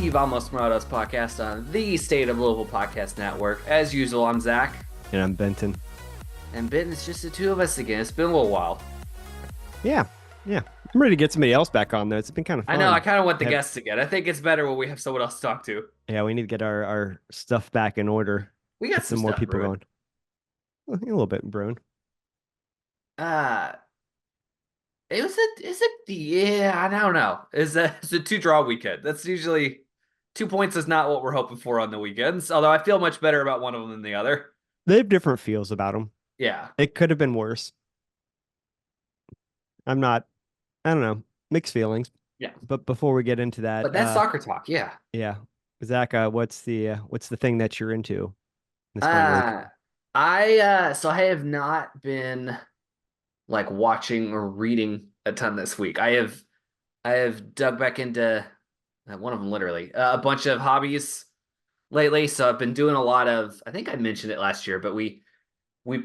the Vamos Morados podcast on the State of Louisville Podcast Network. As usual, I'm Zach. And I'm Benton. And Benton, it's just the two of us again. It's been a little while. Yeah. I'm ready to get somebody else back on, though. It's been kind of fun. I know, I kind of want the guests again. I think it's better when we have someone else to talk to. Yeah, we need to get our stuff back in order. We got get some more people going. A little bit, Bruin. I don't know. It's a 2-draw weekend. That's usually 2 points is not what we're hoping for on the weekends. Although I feel much better about one of them than the other. They have different feels about them. Yeah. It could have been worse. I don't know, mixed feelings. Yeah. But before we get into that. But that's soccer talk, yeah. Yeah. Zach, what's the thing that you're into this week? I have not been like watching or reading a ton this week. I have dug back into one of them literally a bunch of hobbies lately. So I've been doing a lot of, I think I mentioned it last year, but we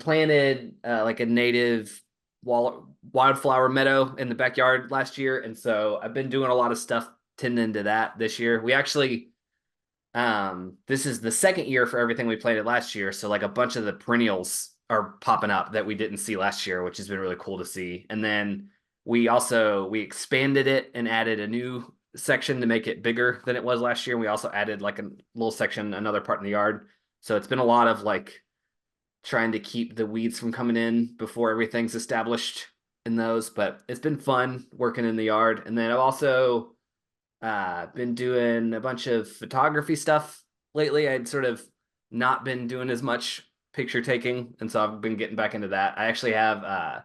planted like a native wildflower meadow in the backyard last year. And so I've been doing a lot of stuff tending to that this year. We actually, this is the second year for everything we planted last year. So like a bunch of the perennials are popping up that we didn't see last year, which has been really cool to see. And then we expanded it and added a new section to make it bigger than it was last year. And we also added like a little section, another part in the yard. So it's been a lot of like trying to keep the weeds from coming in before everything's established in those, but it's been fun working in the yard. And then I've also been doing a bunch of photography stuff lately. I'd sort of not been doing as much picture taking, and so I've been getting back into that. I actually have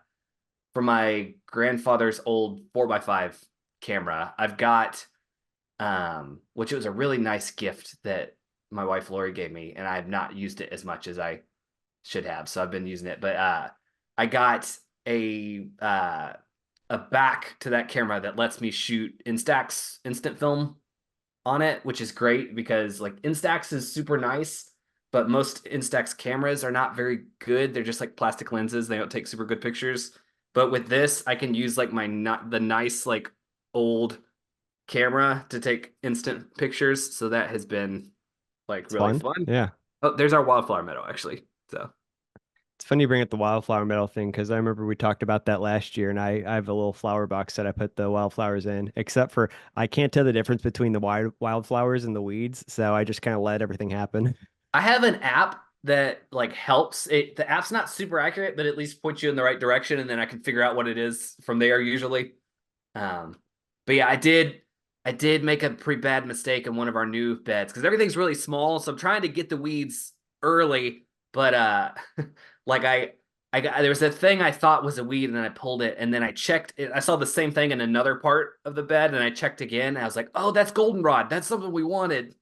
for my grandfather's old 4x5 camera, I've got which it was a really nice gift that my wife Lori gave me, and I have not used it as much as I should have, so I've been using it. But I got a back to that camera that lets me shoot Instax instant film on it, which is great because like Instax is super nice, but most Instax cameras are not very good. They're just like plastic lenses. They don't take super good pictures. But with this, I can use like the nice like old camera to take instant pictures. So that has been like really fun. Yeah. Oh, there's our wildflower meadow actually. So it's funny you bring up the wildflower meadow thing because I remember we talked about that last year, and I have a little flower box that I put the wildflowers in, except for I can't tell the difference between the wildflowers and the weeds, so I just kind of let everything happen. I have an app that like helps it. The app's not super accurate, but at least points you in the right direction, and then I can figure out what it is from there usually. But yeah, I did make a pretty bad mistake in one of our new beds because everything's really small, so I'm trying to get the weeds early, but like there was a thing I thought was a weed, and then I pulled it, and then I checked it. I saw the same thing in another part of the bed, and I checked again. And I was like, oh, that's goldenrod. That's something we wanted.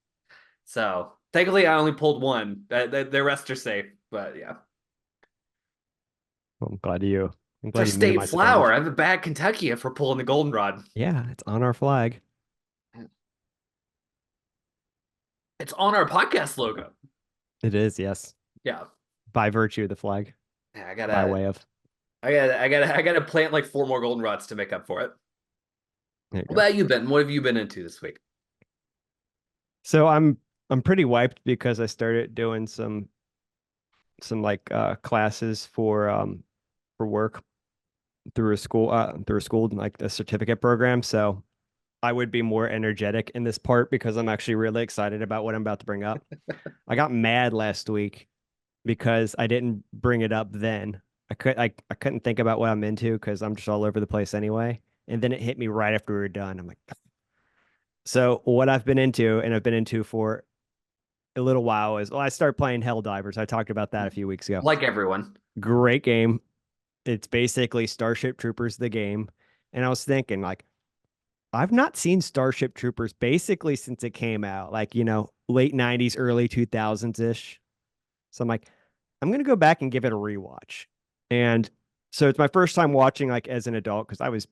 So thankfully, I only pulled one. The rest are safe, but yeah. Well, I'm glad you. It's our state flower. I have a bad Kentucky for pulling the goldenrod. Yeah, it's on our flag. It's on our podcast logo. It is, yes. Yeah. By virtue of the flag. Yeah, by way of. I gotta plant like 4 more goldenrods to make up for it. What about you, Ben? What have you been into this week? So I'm pretty wiped because I started doing some like classes for work through a school like a certificate program. So I would be more energetic in this part because I'm actually really excited about what I'm about to bring up. I got mad last week because I didn't bring it up then. I couldn't think about what I'm into because I'm just all over the place anyway. And then it hit me right after we were done. I'm like, so what I've been into, and I've been into for a little while, is I started playing Helldivers. I talked about that a few weeks ago. Like everyone. Great game. It's basically Starship Troopers, the game. And I was thinking, like, I've not seen Starship Troopers basically since it came out, like, late 90s, early 2000s-ish. So I'm like, I'm going to go back and give it a rewatch. And so it's my first time watching like as an adult because I was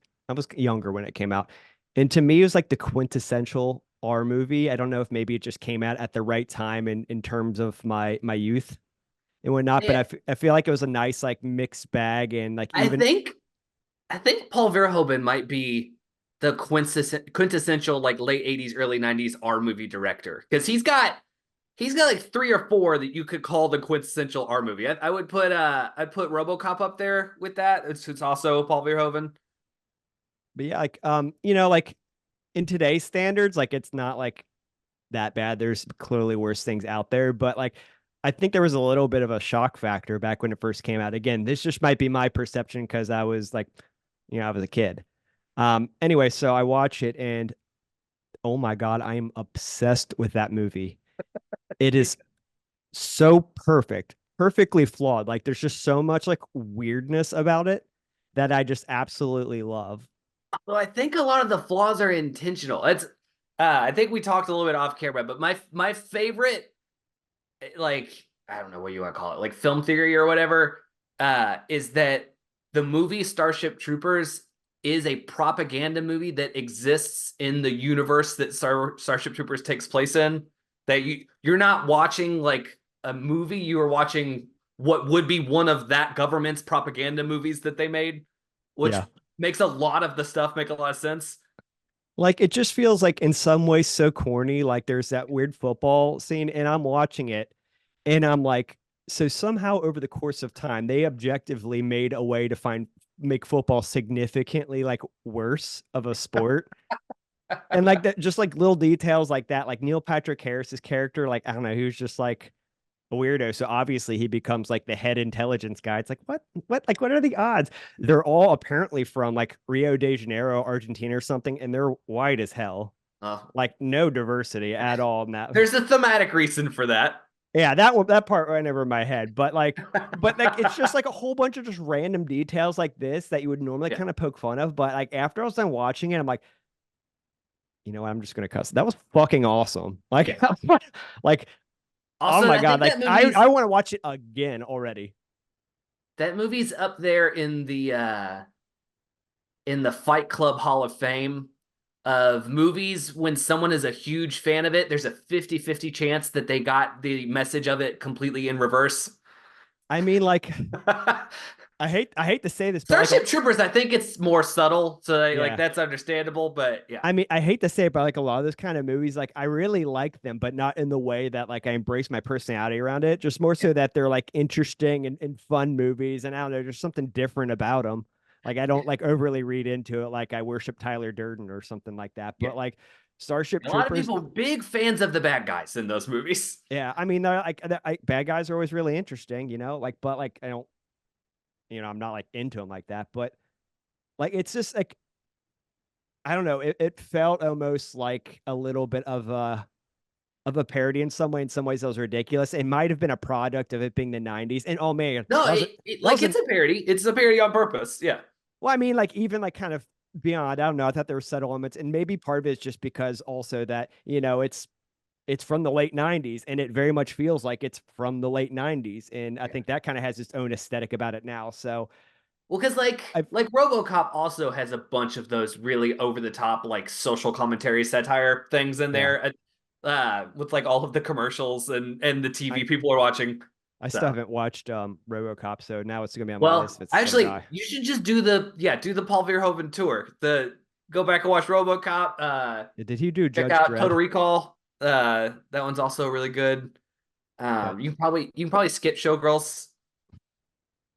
younger when it came out. And to me, it was like the quintessential R movie. I don't know if maybe it just came out at the right time in terms of my youth and whatnot, Yeah. but I feel like it was a nice like mixed bag. And like even I think Paul Verhoeven might be the quintessential like late 80s, early 90s R movie director. Because he's got like three or four that you could call the quintessential R movie. I would put I'd put RoboCop up there with that. It's also Paul Verhoeven. But yeah, like like in today's standards, like it's not like that bad. There's clearly worse things out there, but like I think there was a little bit of a shock factor back when it first came out. Again, this just might be my perception because I was like, I was a kid. Anyway, so I watch it and oh my God, I am obsessed with that movie. It is so perfect, perfectly flawed. Like there's just so much like weirdness about it that I just absolutely love. Well, I think a lot of the flaws are intentional. It's I think we talked a little bit off camera, but my favorite like I don't know what you want to call it, like film theory or whatever, is that the movie Starship Troopers is a propaganda movie that exists in the universe that Starship Troopers takes place in. That you're not watching like a movie, you are watching what would be one of that government's propaganda movies that they made, which Yeah. makes a lot of the stuff make a lot of sense. Like it just feels like in some ways so corny. Like there's that weird football scene, and I'm watching it, and I'm like, so somehow over the course of time, they objectively made a way to make football significantly like worse of a sport. And like that, just like little details like that, like Neil Patrick Harris's character, like I don't know, who's just like a weirdo. So obviously he becomes like the head intelligence guy. It's like like what are the odds? They're all apparently from like Rio de Janeiro, Argentina or something, and they're white as hell. Uh, Like no diversity at all in that. there's a thematic reason for that. Yeah, that part went over my head. But like it's just like a whole bunch of just random details like this that you would normally Yeah. kind of poke fun of. But like after I was done watching it, I'm like, I'm just gonna cuss. That was fucking awesome. Like, Yeah. like, oh Also, my I God. think Like I want to watch it again already. that movie's up there in the Fight Club Hall of Fame of movies when someone is a huge fan of it, there's a 50-50 chance that they got the message of it completely in reverse. I mean, like, I hate to say this, but like Starship Troopers, I think it's more subtle, so like yeah. that's understandable, but yeah. I mean, I hate to say it, but like a lot of those kind of movies, like I really like them, but not in the way that like I embrace my personality around it. Just more Yeah. so that they're like interesting and fun movies, and I don't know, there's something different about them. Like I don't like overly read into it, like I worship Tyler Durden or something like that. Yeah. But like Starship A lot of Troopers, people big fans of the bad guys in those movies. yeah, I mean, bad guys are always really interesting, like, but like I don't, I'm not like into them like that. But like it's just like I don't know, it felt almost like a little bit of a parody in some way. In some ways, that was ridiculous. It might have been a product of it being the '90s. And oh man, No, that was that like was an it's a parody. It's a parody on purpose. Yeah. well, I mean, like even like kind of beyond. I don't know. I thought there were set elements, and maybe part of it is just because also that it's from the late '90s, and it very much feels like it's from the late '90s, and I Yeah. think that kind of has its own aesthetic about it now. So Well, because I like RoboCop also has a bunch of those really over the top like social commentary satire things in yeah, there, with like all of the commercials and the I TV people are watching. I still So, haven't watched RoboCop, so now it's gonna be on my list well, if it's the same actually, guy. you should just do the Paul Verhoeven tour. The Go back and watch RoboCop. Did he do Check Judge out Total Dredd? Recall. That one's also really good. Yep. You can probably skip Showgirls.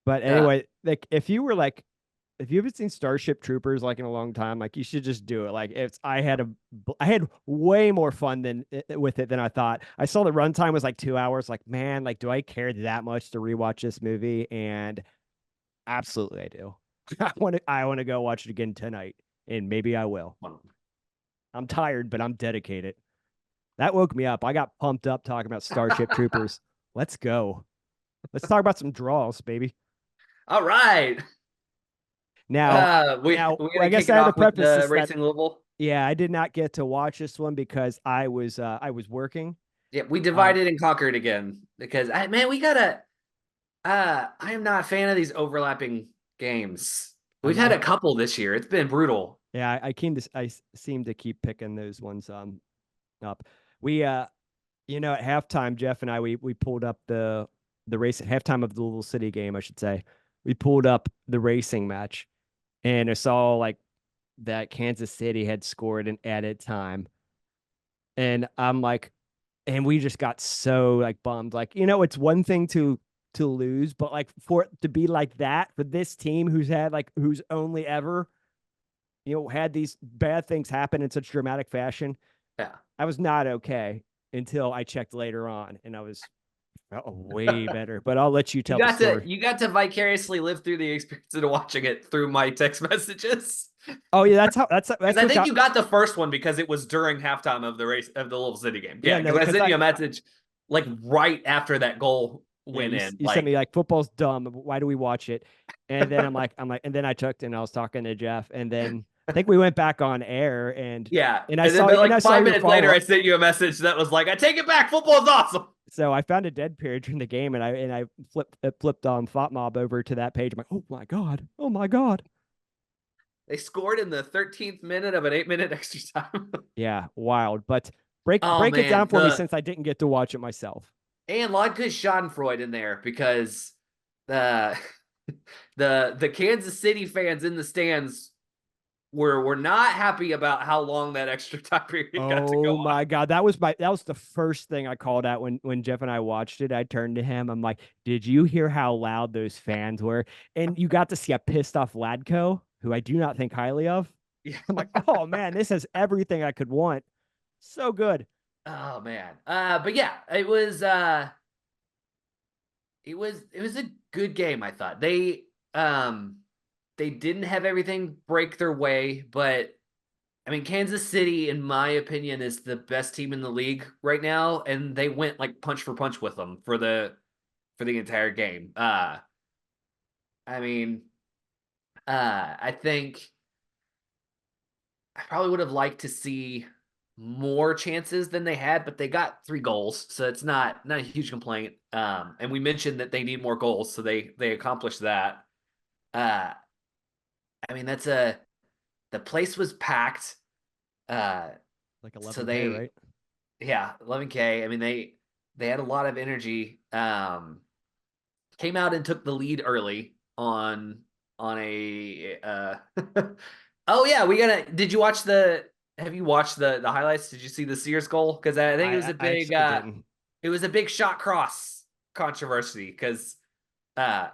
But Uh, anyway, like if you haven't seen Starship Troopers like in a long time, like you should just do it. Like it's I had way more fun than with it than I thought. I saw the runtime was like 2 hours. Like man, like do I care that much to rewatch this movie? And absolutely, I do. I want to go watch it again tonight, and maybe I will. I'm tired, but I'm dedicated. That woke me up. I got pumped up talking about Starship Troopers. Let's go. Let's talk about some draws, baby. all right. Now, now, We I gonna kick guess it I had to off with preface the this that Racing Louisville. yeah, I did not get to watch this one because I was working. Yeah, we Um, divided and conquered again because man, we gotta. I am not a fan of these overlapping games. We've I'm had I a couple this year. It's been brutal. yeah, I seem to keep picking those ones up. We at halftime, Jeff and I we pulled up the race at halftime of the Louisville City game, I should say. We pulled up the racing match and I saw like that Kansas City had scored an added time. And I'm like, and we just got so like bummed. Like, it's one thing to lose, but like for it to be like that for this team who's only ever, had these bad things happen in such dramatic fashion, Yeah. I was not okay until I checked later on and I was way better. But I'll let you You tell the got to story. you got to vicariously live through the experience of watching it through my text messages. Oh yeah, that's how Because that's I what think got you got the first one because it was during halftime of the race of the Little City game. yeah, Yeah, no, because I because sent I you a message like right after that goal yeah, went in. you sent me Like, like football's dumb. Why do we watch it? And then and then I took and I was talking to Jeff, and then I think we went back on air, yeah. and I And then saw but and like I saw 5 minutes your later, follow I up. sent you a message that was like, I take it back, football's awesome. So I found a dead period during the game, and I flipped Thought Mob over to that page. I'm like, oh my god, They scored in the 13th minute of an 8-minute extra time. yeah, wild. But break Oh break it down man, for me since I didn't get to watch it myself. and a lot of good Schadenfreude in there because the the Kansas City fans in the stands were not happy about how long that extra time period got to go Oh on. my god, that was the first thing I called out when Jeff and I watched it. I turned to him. I'm like, "Did you hear how loud those fans were?" And you got to see a pissed off Ladko, who I do not think highly of. Yeah. I'm like, "Oh man, this has everything I could want. So good." Oh man. But yeah, it was a good game, I thought. They didn't have everything break their way, but I mean, Kansas City, in my opinion, is the best team in the league right now, and they went like punch for punch with them for the entire game. I mean, I think I probably would have liked to see more chances than they had, but they got 3 goals, so it's not a huge complaint. And we mentioned that they need more goals, so they accomplished that. Uh, I mean, the place was packed. Uh, Like so 11K, they right? yeah, 11K. I mean, they had a lot of energy. Came out and took the lead early on a Oh yeah, we gotta did you watch the have you watched the highlights? Did you see the Sears goal? Because I think I actually didn't. it was a big shot cross controversy because uh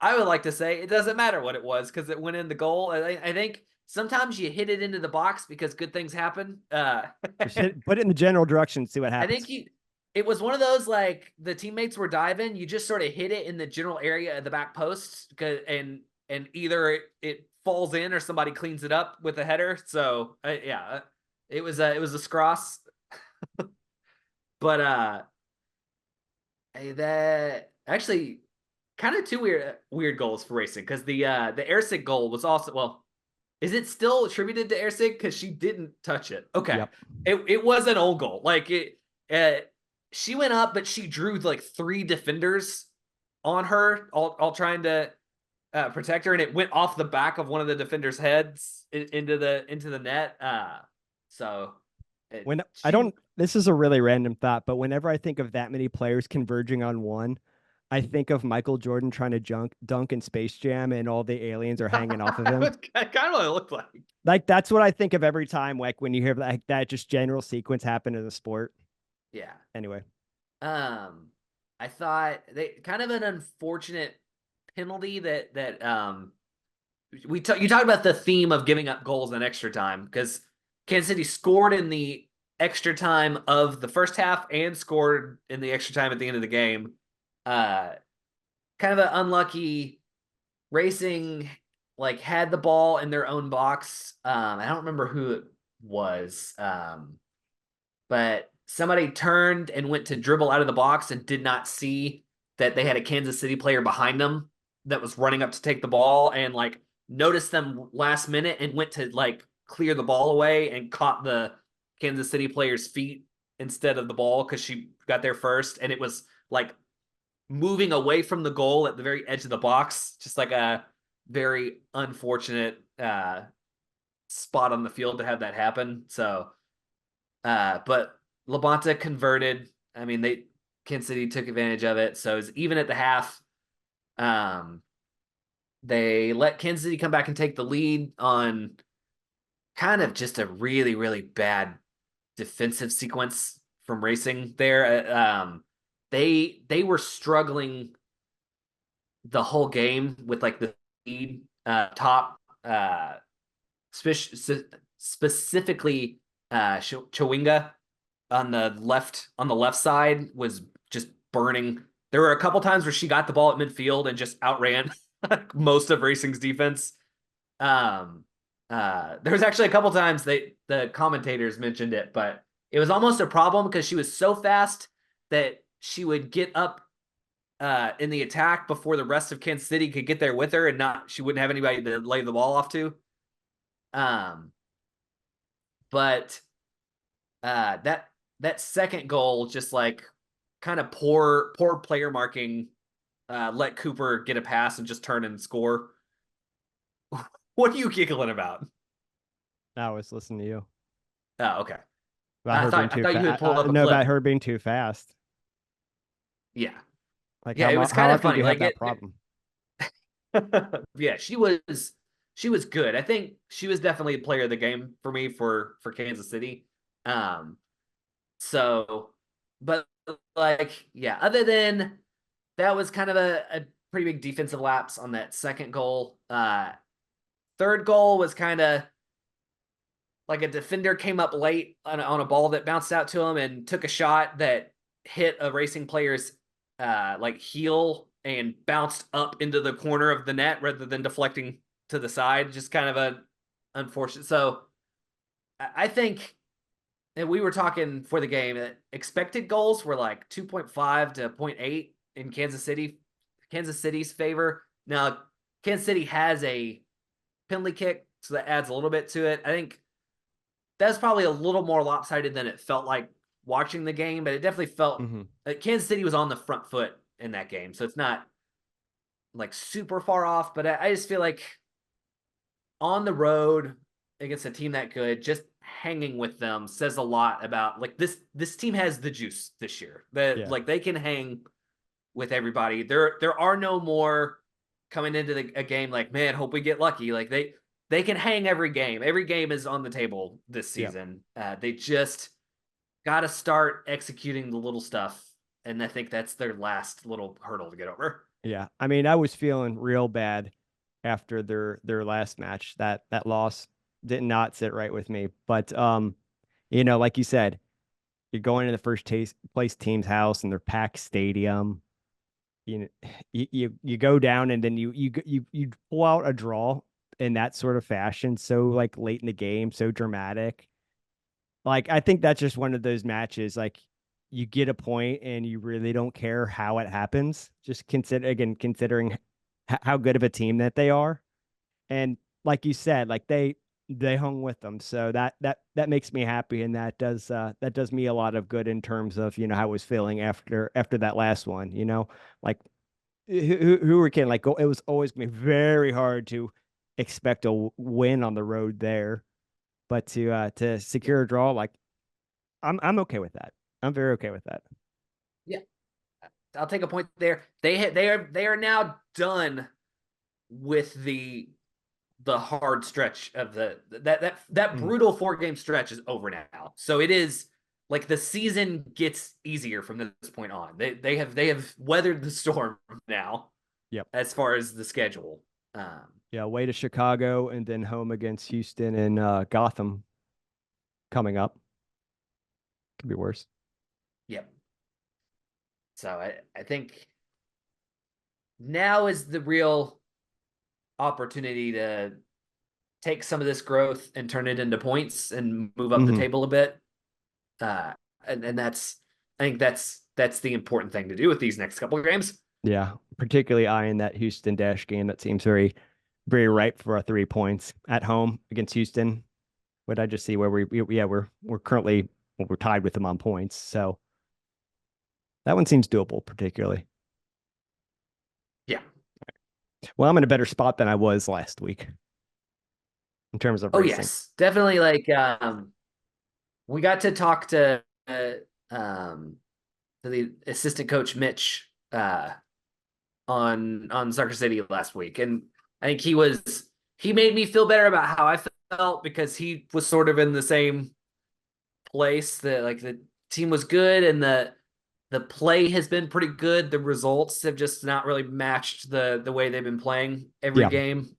I would like to say it doesn't matter what it was because it went in the goal. I think sometimes you hit it into the box because good things happen. Just put it in the general direction, see what I think happens. it was one of those like the teammates were diving, you just sort of hit it in the general area of the back post and either it falls in or somebody cleans it up with a header. So yeah, it was a scross, but that actually kind of two weird goals for racing because the Ersic goal was also well. Is it still attributed to Ersic because she didn't touch it? Okay, Yep. it was an old goal. Like it, she went up, but she drew like 3 defenders on her, all trying to protect her, and it went off the back of one of the defenders' heads into the net. So When I she don't, this is a really random thought, but whenever I think of that many players converging on one, I think of Michael Jordan trying to dunk in Space Jam and all the aliens are hanging off of him. that's kind of what it looked like. Like that's what I think of every time, like when you hear that just general sequence happen in the sport. Yeah. Anyway, Um, I thought they kind of an unfortunate penalty that you talked about the theme of giving up goals in extra time because Kansas City scored in the extra time of the first half and scored in the extra time at the end of the game. Uh, kind of an unlucky racing like had the ball in their own box. I don't remember who it was. But somebody turned and went to dribble out of the box and did not see that they had a Kansas City player behind them that was running up to take the ball and like noticed them last minute and went to like clear the ball away and caught the Kansas City player's feet instead of the ball because she got there first and it was like moving away from the goal at the very edge of the box, just like a very unfortunate spot on the field to have that happen. So but Labonta converted. I mean, Kansas City took advantage of it. So it's even at the half. Um, they let Kansas City come back and take the lead on kind of just a really, really bad defensive sequence from racing there. They were struggling the whole game with like the speed top specifically Chawinga on the left side was just burning. There were a couple times where she got the ball at midfield and just outran most of Racing's defense. Um, there was actually a couple times the commentators mentioned it, but it was almost a problem because she was so fast that she would get up in the attack before the rest of Kansas City could get there with her, and not she wouldn't have anybody to lay the ball off to. Um, but that second goal, just like kind of poor player marking, let Cooper get a pass and just turn and score. What are you giggling about? I was listening to you Oh, okay. about her being I too thought you had fast. pulled up a No, clip. about her being too fast. Yeah, Like yeah, it was how kind of often do funny. you have Like that problem? yeah, she was good. I think she was definitely a player of the game for me for Kansas City. Um, so, but like, yeah, other than that was kind of a pretty big defensive lapse on that second goal. Third goal was kind of like a defender came up late on a ball that bounced out to him and took a shot that hit a racing player's like heel and bounced up into the corner of the net rather than deflecting to the side. Just kind of a unfortunate. So I think, and we were talking for the game that expected goals were like 2.5 to zero point 0.8 in Kansas City's favor. Now, Kansas City has a penalty kick, so that adds a little bit to it. I think that's probably a little more lopsided than it felt like watching the game, but it definitely felt Hmm. like Kansas City was on the front foot in that game. So it's not like super far off, but I just feel like on the road against a team that good, just hanging with them says a lot about like this team has the juice this year. That Yeah. like they can hang with everybody. There are no more coming into a game like, man, hope we get lucky. Like they can hang every game. Every game is on the table this Yeah. season. They just got to start executing the little stuff, and I think that's their last little hurdle to get over. Yeah. I mean, I was feeling real bad after their last match. That loss did not sit right with me. But like you said, you're going to the place team's house in their packed stadium. You know, you go down and then you pull out a draw in that sort of fashion, so like late in the game, so dramatic. Like I think that's just one of those matches like you get a point and you really don't care how it happens. Just considering how good of a team that they are. And like you said, like they hung with them. So that makes me happy and that does me a lot of good in terms of, how I was feeling after that last one, like who were kidding? Like it was always gonna be very hard to expect a win on the road there, but to Yeah, secure a draw, like I'm okay with that. I'm very okay with that. yeah. I'll take a point there. They are now done with the hard stretch of that Mm. brutal 4 game stretch is over now. So it is like the season gets easier from this point on. They have weathered the storm now Yep. as far as the schedule. Yeah. Way to Chicago and then home against Houston and Gotham coming up. Could be worse. Yep. So I think now is the real opportunity to take some of this growth and turn it into points and move up the Hmm. table a bit. Uh, and that's I think that's the important thing to do with these next couple of games. Yeah. Particularly eyeing that Houston Dash game that seems very ripe for 3 points at home against Houston. What I just see where yeah, we're currently we're tied with them on points. So that one seems doable, particularly. Yeah. Well, I'm in a better spot than I was last week in terms of Oh racing. yes, definitely. Like we got to talk um, to the assistant coach Mitch on Soccer City last week, and I think he made me feel better about how I felt because he was sort of in the same place that like the team was good and the play has been pretty good. The results have just not really matched the way they've been playing every Yeah. game.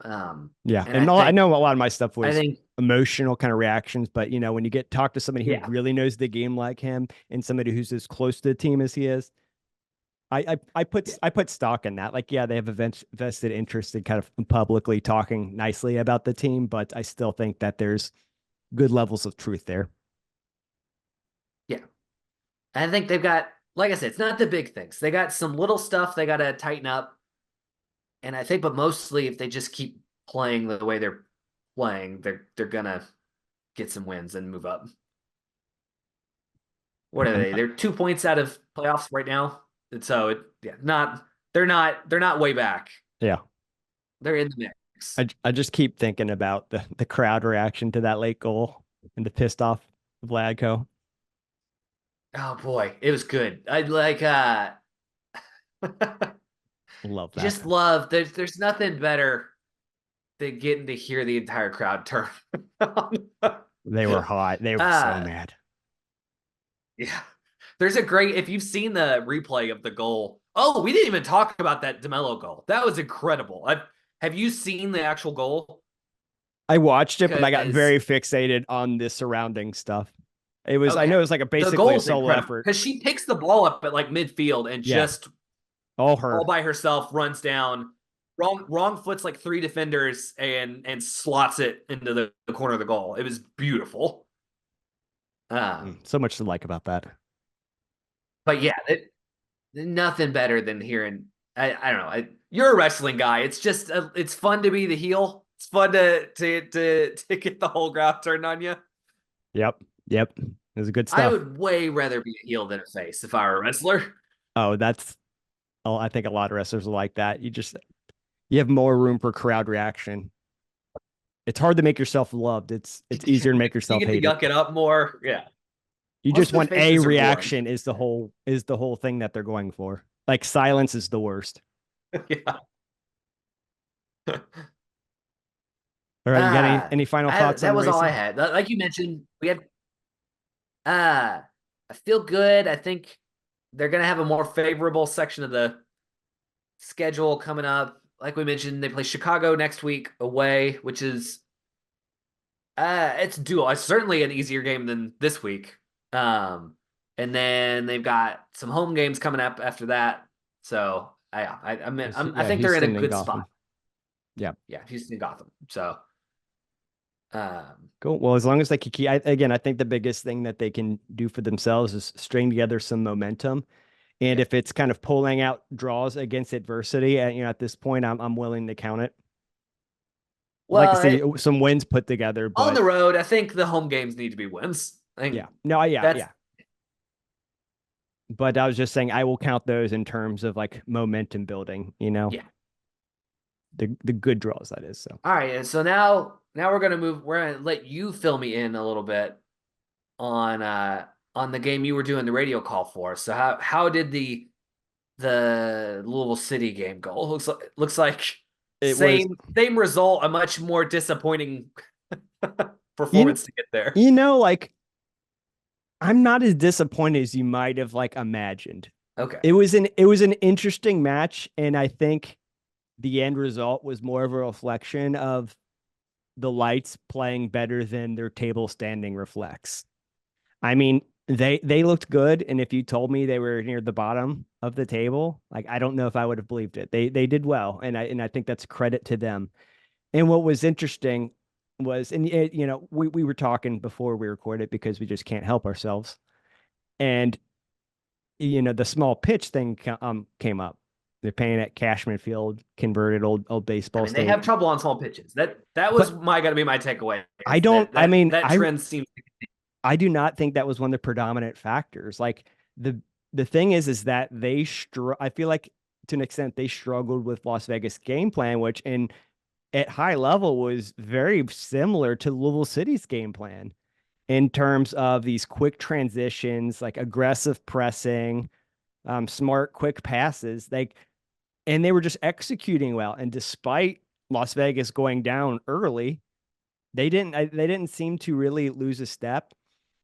Yeah. And And I know a lot of my stuff I was think emotional kind of reactions, but when you get talk to somebody who yeah, really knows the game like him and somebody who's as close to the team as he is, yeah, I put stock in that. Like, yeah, they have a vested interest in kind of publicly talking nicely about the team, but I still think that there's good levels of truth there. yeah. I think they've got, like I said, it's not the big things. They got some little stuff they got to tighten up, and I think, but mostly if they just keep playing the way they're playing, they're gonna get some wins and move up. What are And they? They're 2 points out of playoffs right now, and so yeah, not they're not way back. yeah, They're in the mix. I just keep thinking about the crowd reaction to that late goal and the pissed off Vladko. Oh boy, it was good. I like Love you that. just love there's nothing better than getting to hear the entire crowd turn They were hot. They were so uh mad. yeah. There's a great if you've seen the replay of the goal. Oh, we didn't even talk about that DeMello goal. That was incredible. Have you seen the actual goal? I watched it, but I got Because very fixated on the surrounding stuff. I okay, know it was like the basically a goal's solo incredible effort. because she picks the ball up at like midfield and Yeah, just all all her. by herself runs down. Wrong foot's like three defenders and slots it into the corner of the goal. It was beautiful. So much to like about that. But yeah, nothing better than hearing. I don't know. You're a wrestling guy. It's just it's fun to be the heel. It's fun to get the whole crowd turned on you. Yep. Yep. It was good I stuff. would way rather be a heel than a face if I were a wrestler. Oh, I think a lot of wrestlers are like that. You have more room for crowd reaction. It's hard to make yourself loved. It's easier to make You yourself get to hated. yuck it up more. Yeah. You Most just of the want a faces are boring. reaction is the whole thing that they're going for. Like silence is the worst. Yeah. All right, you got any final thoughts That on was all I racing? had. Like you mentioned, we had I feel good. I think they're gonna have a more favorable section of the schedule coming up. Like we mentioned, they play Chicago next week away, which is it's dual. It's certainly an easier game than this week. Um, and then they've got some home games coming up after that. So I Yeah, think they're in a Houston and good spot. Gotham. Yeah. Yeah, Houston and Gotham. So um, Cool. Well, as long as they can keep, I think the biggest thing that they can do for themselves is string together some momentum. And yeah. if it's kind of pulling out draws against adversity, at this point, I'm willing to count it. I'd like to Well, see some wins put together, on but the road, I think the home games need to be wins. I think yeah, no, yeah, that's yeah. But I was just saying I will count those in terms of like momentum building, yeah. the good draws that is. So All right, and so now we're gonna move. We're gonna let you fill me in a little bit on the game you were doing the radio call for. So how did the Louisville City game go? Looks like it was, same result, a much more disappointing you, performance to get there. like I'm not as disappointed as you might have like imagined. Okay. It was an interesting match, and I think the end result was more of a reflection of the lights playing better than their table standing reflects. I mean, they looked good, and if you told me they were near the bottom of the table, like I don't know if I would have believed it. They did well, and I think that's credit to them. And what was interesting was, and we were talking before we recorded because we just can't help ourselves, and the small pitch thing came up. They're paying at Cashman Field, converted old I baseball mean, they have stadium. trouble on small pitches. That was But my gonna be my takeaway I is don't. I mean, that trend seems I do not think that was one of the predominant factors. Like the thing is that I feel like to an extent they struggled with Las Vegas game plan, which in at high level was very similar to Louisville City's game plan in terms of these quick transitions, like aggressive pressing, smart, quick passes. And they were just executing well. And despite Las Vegas going down early, They didn't seem to really lose a step.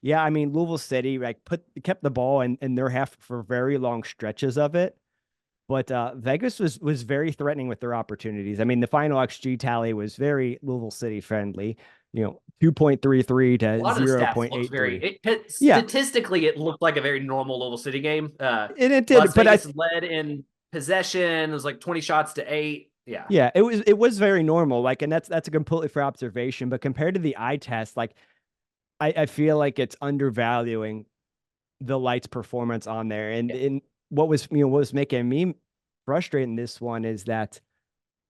Yeah, I mean Louisville City like kept the ball in their half for very long stretches of it. But Vegas was very threatening with their opportunities. I mean, the final XG tally was very Louisville City friendly, 2.33 A to lot of the stats looked very 0.83. Yeah, statistically it looked like a very normal Louisville City game. and it Las did, but Vegas led in possession. It was like 20 shots to 8. Yeah. yeah, it was very normal. Like, and that's a completely fair observation. But compared to the eye test, like I feel like it's undervaluing the Lights performance on there. And Yeah. in what was making me frustrated in this one is that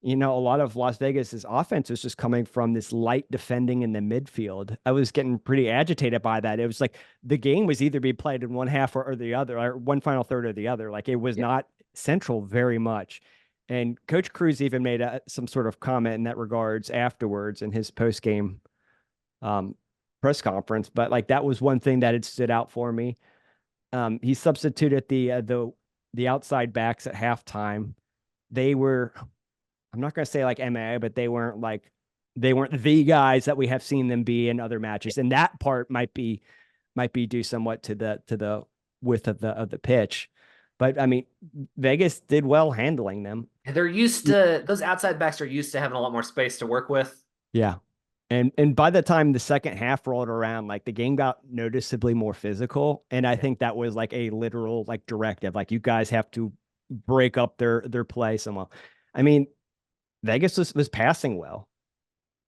a lot of Las Vegas's offense was just coming from this light defending in the midfield. I was getting pretty agitated by that. It was like the game was either be played in one half or the other, or one final third or the other. Like it was Yeah. not central very much. And Coach Cruz even made some sort of comment in that regards afterwards in his post game um, press conference. But like that was one thing that had stood out for me. He substituted the outside backs at halftime. They were, I'm not going to say like MA, but they weren't the guys that we have seen them be in other matches, and that part might be due somewhat to the width of the pitch. But I mean, Vegas did well handling them. They're used to those outside backs are used to having a lot more space to work with. Yeah. And by the time the second half rolled around, like the game got noticeably more physical. And I Yeah. think that was like a literal like directive. Like you guys have to break up their play somehow. I mean, Vegas was passing well.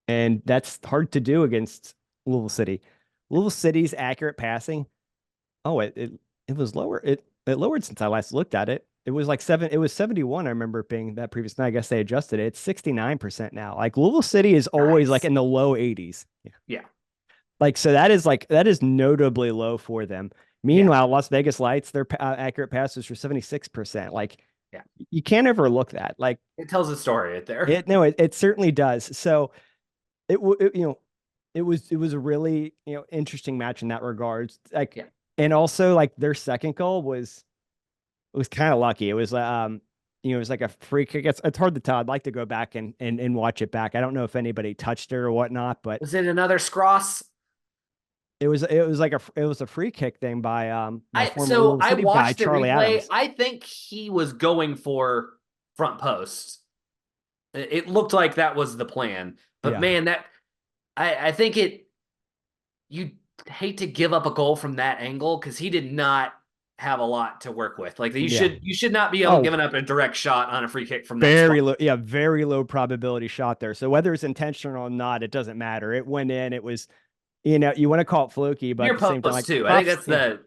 And that's hard to do against Louisville City. Louisville City's accurate passing. Oh, it was lower. It lowered since I last looked at it. It was like it was 71. I remember it being that previous night. I guess they adjusted it. It's 69% now. Like Louisville City is always like Nice. in the low 80s. Yeah. Yeah. Like so that is notably low for them. Yeah. Meanwhile, Las Vegas Lights, their accurate passes were 76%. Like Yeah. you can't overlook that. Like It tells a story right there. it no, it certainly does. So it was a really interesting match in that regards. Like, Yeah. and also like their second goal was kind of lucky. It was it was like a free kick. It's hard to tell. I'd like to go back and watch it back. I don't know if anybody touched it or whatnot, but Was it another Scross? it was a free kick thing by my I former so Louisville I City guy watched the Charlie replay. Adams. I think he was going for front post. It looked like that was the plan. But Yeah. man, that I think you hate to give up a goal from that angle because he did not have a lot to work with. Like Yeah. you should not be able Oh, giving up a direct shot on a free kick from that very spot. low. Yeah, very low probability shot there. So whether it's intentional or not, it doesn't matter. It went in. It was, you want to call it fluky, but at Near the same time, post like too. I think that's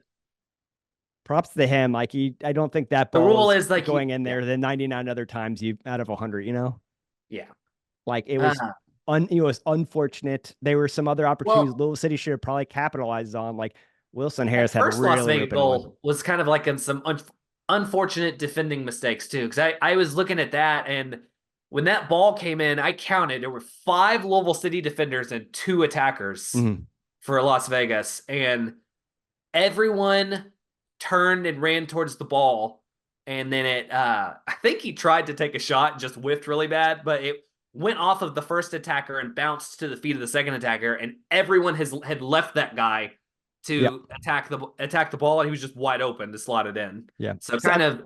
props to him. Like I don't think that the ball rule is is like going in yeah, there the 99 other times you out of 100. yeah. Like it was Uh, it was unfortunate. There were some other opportunities well, Little City should have probably capitalized on. Like Wilson Harris that had a first Las really Vegas open one. goal was kind of like in some unfortunate defending mistakes too. Because I was looking at that and when that ball came in, I counted there were 5 Louisville City defenders and 2 attackers Mhm. for Las Vegas, and everyone turned and ran towards the ball. And then I think he tried to take a shot and just whiffed really bad, but it went off of the first attacker and bounced to the feet of the second attacker, and everyone had left that guy Yeah. to attack the ball, and he was just wide open to slot it in. Yeah. So So kind of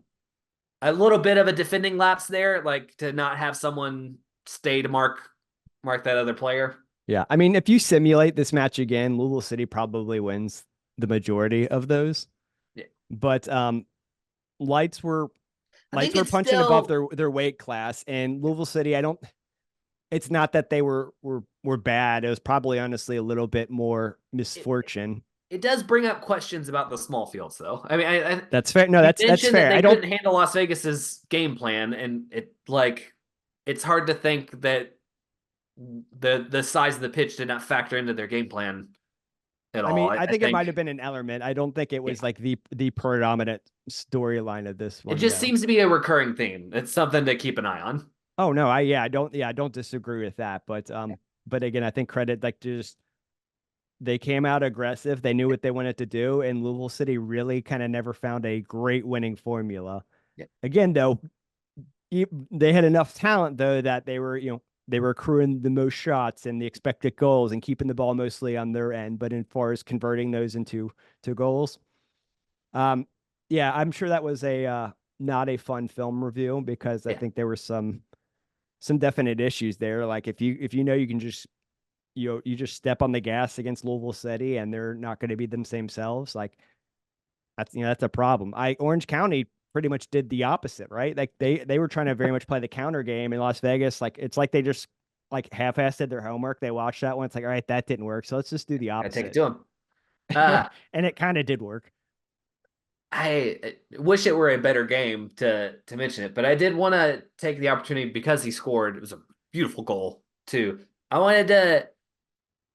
a little bit of a defending lapse there, like to not have someone stay to mark that other player. yeah. I mean, if you simulate this match again, Louisville City probably wins the majority of those. Yeah. But lights were I think lights were it's punching above still their weight class, and Louisville City, I don't. It's not that they were bad. It was probably honestly a little bit more it, misfortune. it does bring up questions about the small fields, though. I mean, That's fair. No, you that's mentioned that fair. they I don't. couldn't handle Las Vegas's game plan, and it's hard to think that the size of the pitch did not factor into their game plan at I all. mean, I I think it think might have been an element. I don't think it yeah, was like the predominant storyline of this it one, just though. seems to be a recurring theme. It's something to keep an eye on. Oh no, I don't disagree with that. But again, I think credit like just they came out aggressive. They knew what they wanted to do, and Louisville City really kind of never found a great winning formula. Yeah. Again, though, they had enough talent though that they were they were accruing the most shots and the expected goals and keeping the ball mostly on their end. But as far as converting those into goals, um, yeah, I'm sure that was a not a fun film review because I Yeah, think there were some definite issues there. Like if you know you can just you just step on the gas against Louisville City and they're not going to be them same selves. Like that's that's a problem. Orange County pretty much did the opposite, right? Like they were trying to very much play the counter game in Las Vegas. Like it's like they just like half-assed did their homework. They watched that one. It's like, all right, that didn't work. So let's just do the I take it opposite. to him. Uh, And it kind of did work. I wish it were a better game to mention it, but I did want to take the opportunity because he scored. It was a beautiful goal too. I wanted to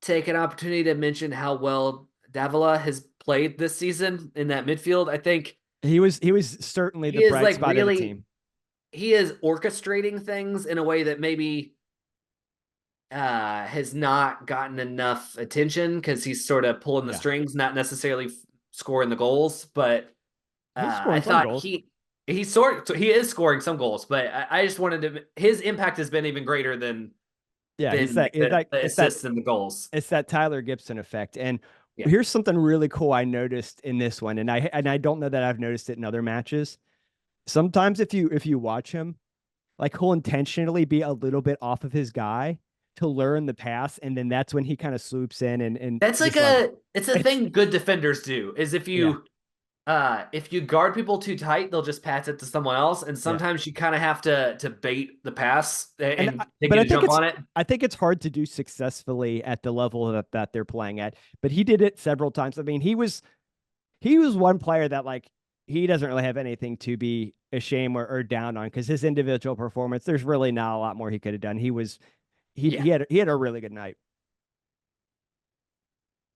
take an opportunity to mention how well Davila has played this season in that midfield. I think He was certainly the he is bright like spot of the really team. he is orchestrating things in a way that maybe has not gotten enough attention because he's sort of pulling the Yeah. strings, not necessarily scoring the goals. But He's I scoring some thought goals. he is scoring some goals, but I just wanted to his impact has been even greater Yeah, he's than like the assists and the goals. it's that Tyler Gibson effect. And Yeah, here's something really cool I noticed in this one, and I don't know that I've noticed it in other matches. Sometimes if you watch him, like he'll intentionally be a little bit off of his guy to learn the pass, and then that's when he kind of swoops in and that's like just like it's a it's thing good defenders do is yeah, if you guard people too tight, they'll just pass it to someone else, and yeah. sometimes you kind of have to bait the pass And and they but get a jump on it. I think it's hard to do successfully at the level that they're playing at. But he did it several times. I mean, he was one player that like he doesn't really have anything to be ashamed or down on because his individual performance, there's really not a lot more he could have done. Yeah. He had a really good night.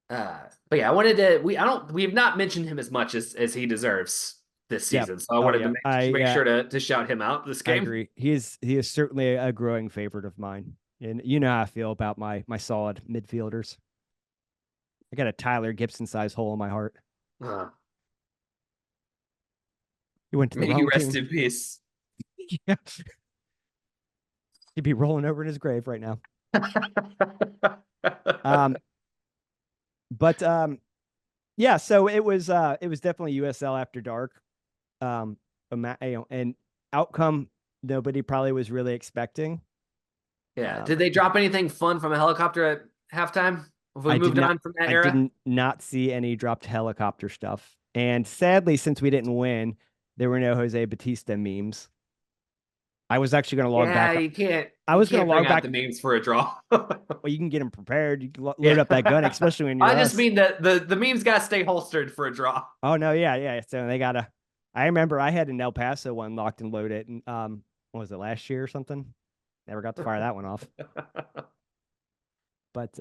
But yeah, I wanted to we have not mentioned him as much as he deserves this Yep. season, so I Oh wanted to yeah. make sure to shout him out this I game. agree. He is certainly a growing favorite of mine. And you know how I feel about my solid midfielders. I got a Tyler Gibson size hole in my heart. Uh, He went to the may you wrong rest team. in peace. Yeah. He'd be rolling over in his grave right now. Um, but yeah, so it was definitely USL after dark. And outcome nobody probably was really expecting. Yeah. Um, Did they drop anything fun from a helicopter at halftime? Have we moved on from that I era? did not see any dropped helicopter stuff. And sadly, since we didn't win, there were no Jose Batista memes. I was actually going to log Yeah, back. I you was going to can't bring log out back. the memes for a draw. Well, you can get them prepared. You can load Yeah. up that gun, especially when you're I just us. mean that the memes got to stay holstered for a draw. Oh no, yeah, yeah. So they gotta. I remember I had an El Paso one locked and loaded, and what was it last year or something? Never got to fire that one off. But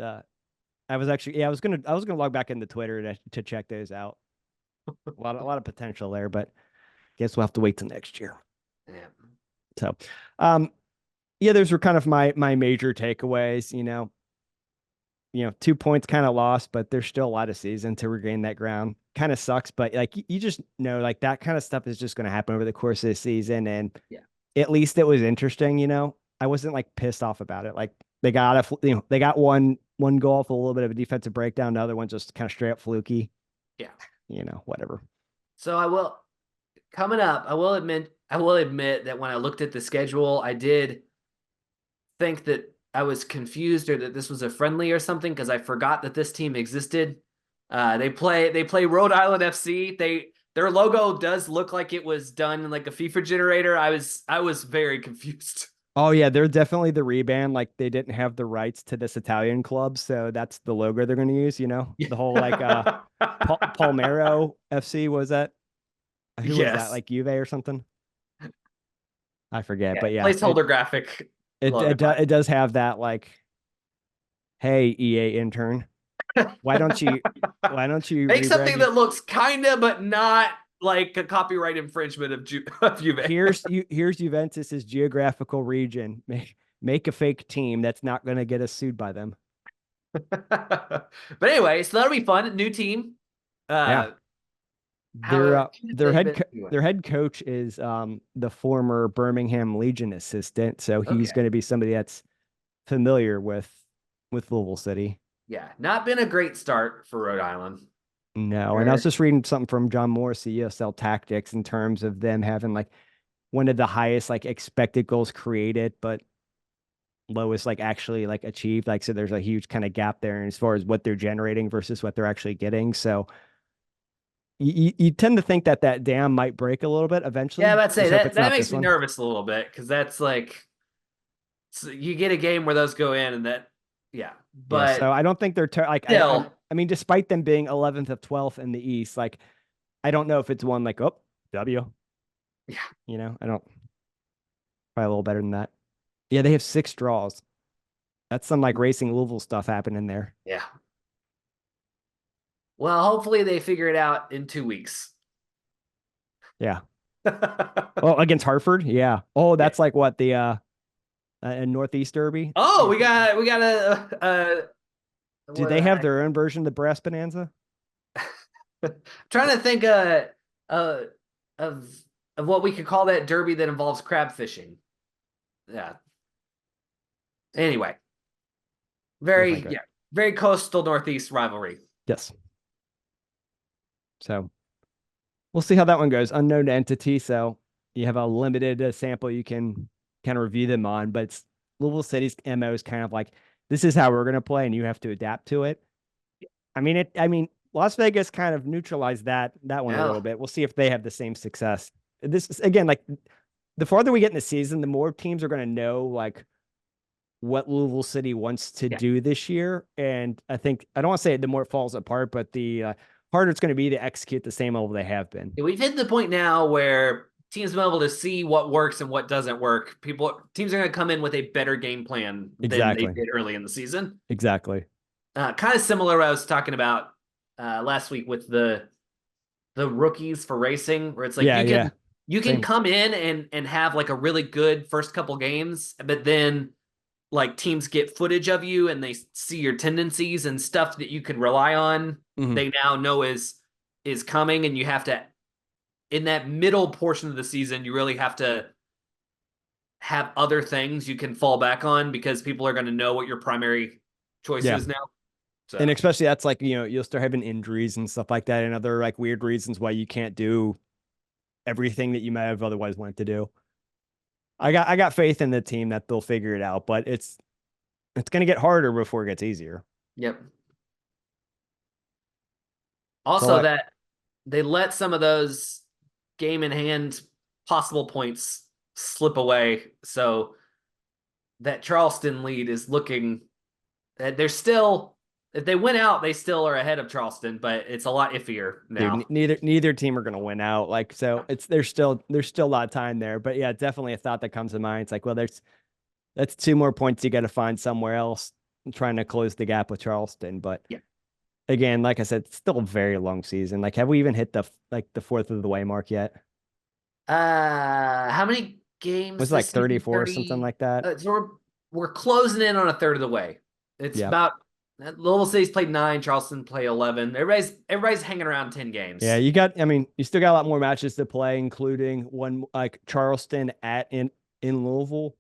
I was actually, yeah, I was gonna log back into Twitter to check those out. A lot of potential there, but guess we'll have to wait till next year. Yeah. So, um, yeah, those were kind of my major takeaways. 2 points kind of lost, but there's still a lot of season to regain that ground. Kind of sucks, but like you just know, like that kind of stuff is just going to happen over the course of the season. And Yeah. at least it was interesting. I wasn't like pissed off about it. Like they got one goal off a little bit of a defensive breakdown. The other one just kind of straight up fluky. Yeah. Whatever. So I will coming up, I will admit that when I looked at the schedule, I did think that I was confused or that this was a friendly or something because I forgot that this team existed. They play Rhode Island FC. Their logo does look like it was done in like a FIFA generator. I was very confused. Oh yeah, they're definitely the reband. Like they didn't have the rights to this Italian club, so that's the logo they're going to use. The whole like Palmero FC was that? Who was that? Yes. Like Juve or something? I forget, Yeah. but yeah, Placeholder graphic. Love it. it does have that like, hey EA intern, why don't you Make rebrand something you? that looks kinda but not like a copyright infringement of Juve. Here's Juventus's geographical region. Make a fake team that's not going to get us sued by them. But anyway, so that'll be fun. New team. Yeah. Uh, how have they been doing? Their head coach is the former Birmingham Legion assistant, so he's Okay. going to be somebody that's familiar with Louisville City. Yeah, not been a great start for Rhode Island. No, and I was just reading something from John Morris, ESL Tactics, in terms of them having like one of the highest like expected goals created, but lowest like actually like achieved. Like, so there's a huge kind of gap there as far as what they're generating versus what they're actually getting. So you tend to think that that dam might break a little bit Yeah, eventually. I'd say Just hope that it's that not makes this me one. nervous a little bit because that's like so you get a game where those go in and that yeah, Yeah, so but I don't think they're like still, I mean, despite them being 11th of 12th in the East, like I don't know if it's one like oh W, yeah, I don't probably a little better than that. Yeah, they have 6 draws. That's some like racing Louisville stuff happening there. yeah. Well, hopefully they figure it out in 2 weeks. Yeah. Yeah. Oh, against Hartford. Yeah. Oh, that's like what the Northeast Derby. Oh, Yeah. we got a Do what they have their own version of the Brass Bonanza? trying to think uh of of what we could call that derby that involves crab fishing. Yeah. Anyway, We'll think of it. very coastal Northeast rivalry. Yes. So we'll see how that one goes. Unknown entity. So you have a limited sample you can kind of review them on, but Louisville City's MO is kind of like, this is how we're going to play and you have to adapt to it. I mean, Las Vegas kind of neutralized that one a Yeah. little bit. We'll see if they have the same success. This is again like the farther we get in the season, the more teams are going to know like what Louisville City wants to Yeah. do this year. And I think I don't want to say it, the more it falls apart, but the harder it's going to be to execute the same level they have been. We've hit the point now where teams have been able to see what works and what doesn't work. Teams are going to come in with a better game plan than they Exactly. did early in the season. Exactly. Kind of similar what I was talking about last week with the rookies for racing, where it's like Yeah. Yeah. you can Same. come in and have like a really good first couple games, but then like teams get footage of you and they see your tendencies and stuff that you could rely on. Mhm. They now know is coming, and you have to in that middle portion of the season, you really have to have other things you can fall back on because people are going to know what your primary choice Yeah. is now. So, And especially that's like, you'll start having injuries and stuff like that and other like weird reasons why you can't do everything that you might have otherwise wanted to do. I got faith in the team that they'll figure it out, but it's going to get harder before it gets easier. yep. So Also, that they let some of those game in hand possible points slip away. So that Charleston lead is looking. They're still, if they win out, they still are ahead of Charleston, but it's a lot iffier now. dude, neither team are going to win out. Like, so there's still a lot of time there, but yeah, definitely a thought that comes to mind. It's like, well, that's 2 more points you got to find somewhere else trying to close the gap with Charleston. But Yeah. again, like I said, it's still a very long season. Like, have we even hit the fourth of the way mark yet? How many games Was it like this season? 34 or something like that? So we're closing in on a third of the way. It's Yeah. about Louisville City's played 9, Charleston play 11. Everybody's hanging around 10 games. Yeah, I mean, you still got a lot more matches to play, including one like Charleston in Louisville.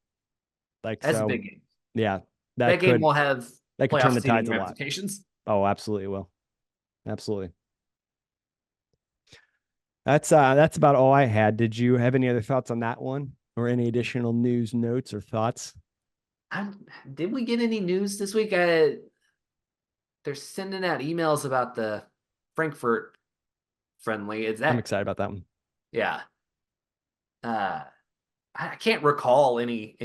Like, That's a so big game. yeah, That game will have that could turn playoff the seeding tides a lot. ramifications. Oh, absolutely will. Absolutely. That's about all I had. Did you have any other thoughts on that one or any additional news, notes, or thoughts? Did we get any news this week? They're sending out emails about the Frankfort friendly. Is I'm that excited about that one. yeah? I can't recall any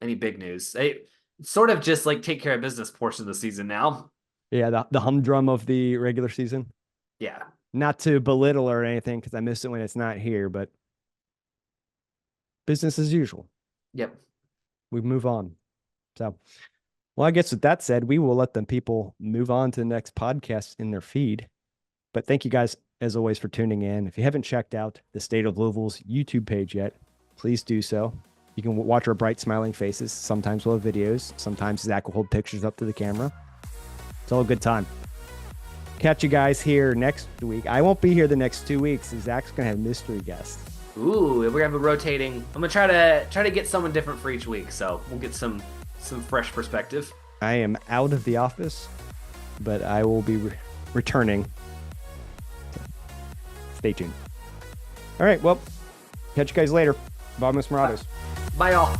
big news. They sort of just like take care of business portion of the season now. Yeah, the humdrum of the regular season. Yeah. Not to belittle or anything because I miss it when it's not here, but business as usual. Yep. We move on. So, well, I guess with that said, we will let the people move on to the next podcast in their feed. But thank you guys, as always, for tuning in. If you haven't checked out the State of Louisville's YouTube page yet, please do so. You can watch our bright, smiling faces. Sometimes we'll have videos. Sometimes Zach will hold pictures up to the camera. It's all a good time. Catch you guys here next week. I won't be here the next 2 weeks. Zach's going to have mystery guests. Ooh, we're gonna have a rotating. I'm gonna try to get someone different for each week. So we'll get some some fresh perspective. I am out of the office, but I will be returning. Stay tuned. All right, well, catch you guys later. Vamos Morados. Bye, y'all.